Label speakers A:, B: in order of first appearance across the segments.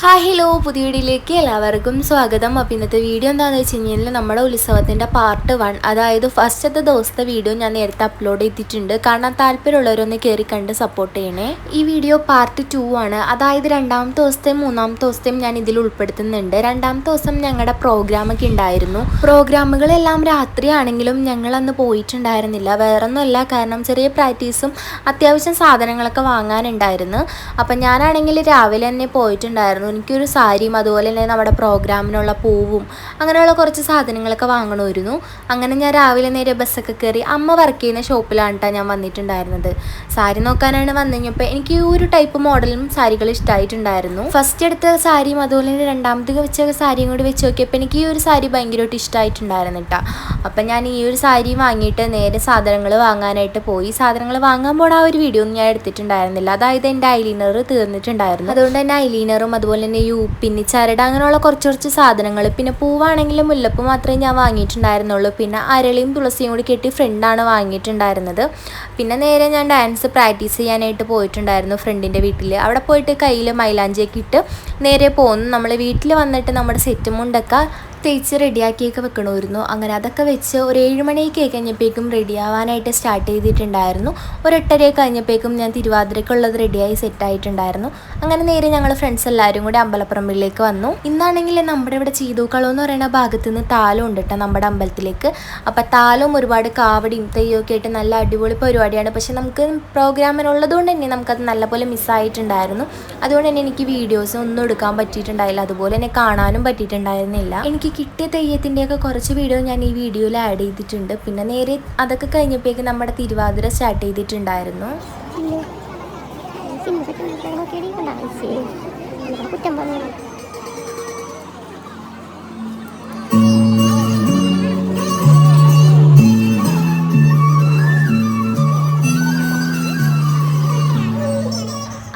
A: Hi hello പുതിയ വീഡിയോയിലേക്ക് എല്ലാവർക്കും സ്വാഗതം. അപ്പോൾ ഇന്നത്തെ വീഡിയോ എന്താണെന്ന് വെച്ച് കഴിഞ്ഞാൽ നമ്മുടെ ഉത്സവത്തിൻ്റെ പാർട്ട് 1, അതായത് ഫസ്റ്റത്തെ ദിവസത്തെ വീഡിയോ ഞാൻ നേരത്തെ അപ്ലോഡ് ചെയ്തിട്ടുണ്ട്. കാണാൻ താല്പര്യമുള്ളവരൊന്ന് കയറി കണ്ട് സപ്പോർട്ട് ചെയ്യണേ. ഈ വീഡിയോ പാർട്ട് 2 ആണ്, അതായത് രണ്ടാമത്തെ ദിവസത്തെയും മൂന്നാമത്തെ ദിവസത്തെയും ഞാൻ ഇതിൽ ഉൾപ്പെടുത്തുന്നുണ്ട്. രണ്ടാമത്തെ ദിവസം ഞങ്ങളുടെ പ്രോഗ്രാമൊക്കെ ഉണ്ടായിരുന്നു. പ്രോഗ്രാമുകളെല്ലാം രാത്രിയാണെങ്കിലും ഞങ്ങളന്ന് പോയിട്ടുണ്ടായിരുന്നില്ല. വേറൊന്നുമല്ല, കാരണം ചെറിയ പ്രാക്ടീസും അത്യാവശ്യം സാധനങ്ങളൊക്കെ വാങ്ങാനുണ്ടായിരുന്നു. അപ്പം ഞാനാണെങ്കിൽ രാവിലെ തന്നെ പോയിട്ടുണ്ടായിരുന്നു. എനിക്കൊരു സാരിയും അതുപോലെ തന്നെ നമ്മുടെ പ്രോഗ്രാമിനുള്ള പൂവും അങ്ങനെയുള്ള കുറച്ച് സാധനങ്ങളൊക്കെ വാങ്ങണമായിരുന്നു. അങ്ങനെ ഞാൻ രാവിലെ നേരെ ബസ്സൊക്കെ കയറി അമ്മ വർക്ക് ചെയ്യുന്ന ഷോപ്പിലാണ് കേട്ടോ ഞാൻ വന്നിട്ടുണ്ടായിരുന്നത്. സാരി നോക്കാനാണ് വന്നു കഴിഞ്ഞപ്പോൾ എനിക്ക് ഈ ഒരു ടൈപ്പ് മോഡലും സാരികൾ ഇഷ്ടമായിട്ടുണ്ടായിരുന്നു. ഫസ്റ്റ് എടുത്ത സാരിയും അതുപോലെ തന്നെ രണ്ടാമത് വെച്ച സാരിയും കൂടി വെച്ച് നോക്കിയപ്പോൾ എനിക്ക് ഈ ഒരു സാരി ഭയങ്കരമായിട്ട് ഇഷ്ടമായിട്ടുണ്ടായിരുന്നു കേട്ടോ. അപ്പം ഞാൻ ഈ ഒരു സാരി വാങ്ങിയിട്ട് നേരെ സാധനങ്ങൾ വാങ്ങാനായിട്ട് പോയി. സാധനങ്ങൾ വാങ്ങാൻ പോണ ആ ഒരു വീഡിയോ ഒന്നും ഞാൻ എടുത്തിട്ടുണ്ടായിരുന്നില്ല. അതായത് എൻ്റെ ഐലൈനർ തീർന്നിട്ടുണ്ടായിരുന്നു. അതുകൊണ്ട് തന്നെ ഐലൈനറും അതുപോലെ തന്നെ പിന്നെ ചരട് അങ്ങനെയുള്ള കുറച്ച് സാധനങ്ങൾ, പിന്നെ പൂവാണെങ്കിലും മുല്ലപ്പൂ മാത്രമേ ഞാൻ വാങ്ങിയിട്ടുണ്ടായിരുന്നുള്ളൂ. പിന്നെ അരളിയും തുളസിയും കൂടി കെട്ടി ഫ്രണ്ടാണ് വാങ്ങിയിട്ടുണ്ടായിരുന്നത്. പിന്നെ നേരെ ഞാൻ ഡാൻസ് പ്രാക്ടീസ് ചെയ്യാനായിട്ട് പോയിട്ടുണ്ടായിരുന്നു ഫ്രണ്ടിൻ്റെ വീട്ടിൽ. അവിടെ പോയിട്ട് കയ്യിൽ മൈലാഞ്ചിയൊക്കെ ഇട്ട് നേരെ പോന്നു. നമ്മൾ വീട്ടിൽ വന്നിട്ട് നമ്മുടെ സെറ്റും മുണ്ടൊക്കെ തേച്ച് റെഡിയാക്കിയൊക്കെ വെക്കണമായിരുന്നു. അങ്ങനെ അതൊക്കെ വെച്ച് ഒരു 7 മണിയൊക്കെ കഴിഞ്ഞപ്പോഴേക്കും റെഡിയാവാനായിട്ട് സ്റ്റാർട്ട് ചെയ്തിട്ടുണ്ടായിരുന്നു. ഒരു 8:30 കഴിഞ്ഞപ്പോഴേക്കും ഞാൻ തിരുവാതിരക്കുള്ളത് റെഡിയായി സെറ്റായിട്ടുണ്ടായിരുന്നു. അങ്ങനെ നേരെ ഞങ്ങൾ ഫ്രണ്ട്സ് എല്ലാവരും കൂടി അമ്പലപ്പറമ്പിലേക്ക് വന്നു. ഇന്നാണെങ്കിൽ നമ്മുടെ ഇവിടെ ചീതൂക്കളം എന്ന് പറയുന്ന ഭാഗത്തു നിന്ന് താലം ഉണ്ട് കേട്ടോ നമ്മുടെ അമ്പലത്തിലേക്ക്. അപ്പോൾ താലവും ഒരുപാട് കാവടിയും തെയ്യമൊക്കെ ആയിട്ട് നല്ല അടിപൊളി പരിപാടിയാണ്. പക്ഷെ നമുക്ക് പ്രോഗ്രാമിനുള്ളത് കൊണ്ട് തന്നെ നമുക്കത് നല്ലപോലെ മിസ്സായിട്ടുണ്ടായിരുന്നു. അതുകൊണ്ട് തന്നെ എനിക്ക് വീഡിയോസ് ഒന്നും എടുക്കാൻ പറ്റിയിട്ടുണ്ടായില്ല, അതുപോലെ തന്നെ കാണാനും പറ്റിയിട്ടുണ്ടായിരുന്നില്ല. എനിക്ക് കിട്ടിയ തെയ്യത്തിൻ്റെയൊക്കെ കുറച്ച് വീഡിയോ ഞാൻ ഈ വീഡിയോയിൽ ആഡ് ചെയ്തിട്ടുണ്ട്. പിന്നെ നേരെ അതൊക്കെ കഴിഞ്ഞപ്പോഴേക്കും നമ്മുടെ തിരുവാതിര സ്റ്റാർട്ട് ചെയ്തിട്ടുണ്ടായിരുന്നു.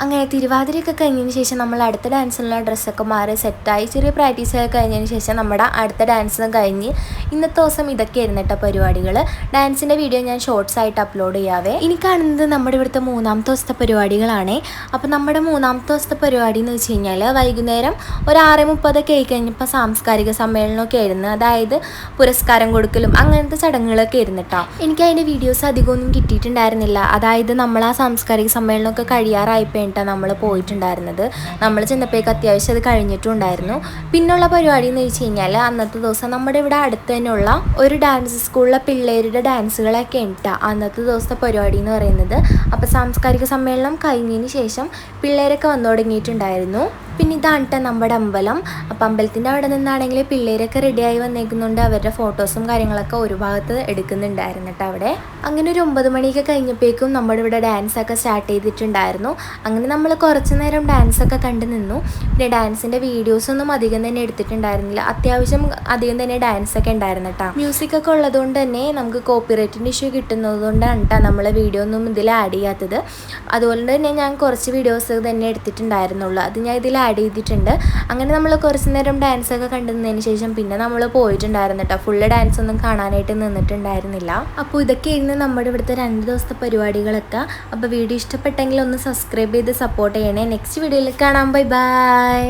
A: അങ്ങനെ തിരുവാതിരയൊക്കെ കഴിഞ്ഞതിന് ശേഷം നമ്മൾ അടുത്ത ഡാൻസിനുള്ള ഡ്രസ്സൊക്കെ മാറി സെറ്റായി ചെറിയ പ്രാക്ടീസൊക്കെ കഴിഞ്ഞതിന് ശേഷം നമ്മുടെ അടുത്ത ഡാൻസും കഴിഞ്ഞ് ഇന്നത്തെ ദിവസം ഇതൊക്കെയായിരുന്നു കേട്ടോ പരിപാടികൾ. ഡാൻസിൻ്റെ വീഡിയോ ഞാൻ ഷോർട്സ് ആയിട്ട് അപ്ലോഡ് ചെയ്യാവേ. ഇനി കാണുന്നത് നമ്മുടെ ഇവിടുത്തെ മൂന്നാമത്തെ ദിവസത്തെ പരിപാടികളാണ്. അപ്പോൾ നമ്മുടെ മൂന്നാമത്തെ ദിവസത്തെ പരിപാടി എന്ന് വെച്ച് കഴിഞ്ഞാൽ വൈകുന്നേരം ഒരു 6:30 ആയി കഴിഞ്ഞപ്പോൾ സാംസ്കാരിക സമ്മേളനമൊക്കെ ആയിരുന്നു. അതായത് പുരസ്കാരം കൊടുക്കലും അങ്ങനത്തെ ചടങ്ങുകളൊക്കെ ആയിരുന്നു കേട്ടോ. എനിക്ക് അതിൻ്റെ വീഡിയോസ് അധികമൊന്നും കിട്ടിയിട്ടുണ്ടായിരുന്നില്ല. അതായത് നമ്മൾ ആ സാംസ്കാരിക സമ്മേളനമൊക്കെ കഴിയാറായപ്പോൾ നമ്മൾ പോയിട്ടുണ്ടായിരുന്നത്. നമ്മൾ ചെന്നപ്പോഴേക്ക് അത്യാവശ്യം അത് കഴിഞ്ഞിട്ടുണ്ടായിരുന്നു. പിന്നുള്ള പരിപാടി എന്ന് വെച്ച് കഴിഞ്ഞാൽ അന്നത്തെ ദിവസം നമ്മുടെ ഇവിടെ അടുത്ത് തന്നെയുള്ള ഒരു ഡാൻസ് സ്കൂളിലെ പിള്ളേരുടെ ഡാൻസുകളൊക്കെ ഉണ്ട് അന്നത്തെ ദിവസത്തെ പരിപാടി എന്ന് പറയുന്നത്. അപ്പോൾ സാംസ്കാരിക സമ്മേളനം കഴിഞ്ഞതിന് ശേഷം പിള്ളേരൊക്കെ വന്നു തുടങ്ങിയിട്ടുണ്ടായിരുന്നു. പിന്നെ ഇതാണ് കേട്ടോ നമ്മുടെ അമ്പലം. അപ്പം അമ്പലത്തിൻ്റെ അവിടെ നിന്നാണെങ്കിൽ പിള്ളേരൊക്കെ റെഡിയായി വന്നേക്കുന്നുണ്ട്. അവരുടെ ഫോട്ടോസും കാര്യങ്ങളൊക്കെ ഒരു ഭാഗത്ത് എടുക്കുന്നുണ്ടായിരുന്നു കേട്ടോ അവിടെ. അങ്ങനെ ഒരു 9 മണിയൊക്കെ കഴിഞ്ഞപ്പോഴേക്കും നമ്മുടെ ഇവിടെ ഡാൻസൊക്കെ സ്റ്റാർട്ട് ചെയ്തിട്ടുണ്ടായിരുന്നു. അങ്ങനെ നമ്മൾ കുറച്ച് നേരം ഡാൻസൊക്കെ കണ്ടു നിന്നു. പിന്നെ ഡാൻസിൻ്റെ വീഡിയോസൊന്നും അധികം തന്നെ എടുത്തിട്ടുണ്ടായിരുന്നില്ല. അത്യാവശ്യം അധികം തന്നെ ഡാൻസൊക്കെ ഉണ്ടായിരുന്നു കേട്ടോ. മ്യൂസിക്കൊക്കെ ഉള്ളതുകൊണ്ട് തന്നെ നമുക്ക് കോപ്പിറൈറ്റിൻ്റെ ഇഷ്യൂ കിട്ടുന്നത് കൊണ്ടാണ് കേട്ടോ നമ്മൾ വീഡിയോ ഒന്നും ഇതിൽ ആഡ് ചെയ്യാത്തത്. അതുകൊണ്ട് തന്നെ ഞാൻ കുറച്ച് വീഡിയോസ് തന്നെ എടുത്തിട്ടുണ്ടായിരുന്നുള്ളൂ. അത് ഞാൻ ഇതിൽ ആഡ് ചെയ്തിട്ടുണ്ട്. അങ്ങനെ നമ്മൾ കുറച്ച് നേരം ഡാൻസൊക്കെ കണ്ടുന്നതിന് ശേഷം പിന്നെ നമ്മൾ പോയിട്ടുണ്ടായിരുന്നു കേട്ടോ. ഫുള്ള് ഡാൻസ് ഒന്നും കാണാനായിട്ട് നിന്നിട്ടുണ്ടായിരുന്നില്ല. അപ്പോൾ ഇതൊക്കെയായിരുന്നു നമ്മുടെ ഇവിടുത്തെ 2 ദിവസത്തെ പരിപാടികളൊക്കെ. അപ്പോൾ വീഡിയോ ഇഷ്ടപ്പെട്ടെങ്കിൽ ഒന്ന് സബ്സ്ക്രൈബ് ചെയ്ത് സപ്പോർട്ട് ചെയ്യണേ. നെക്സ്റ്റ് വീഡിയോയിൽ കാണാം. Bye bye.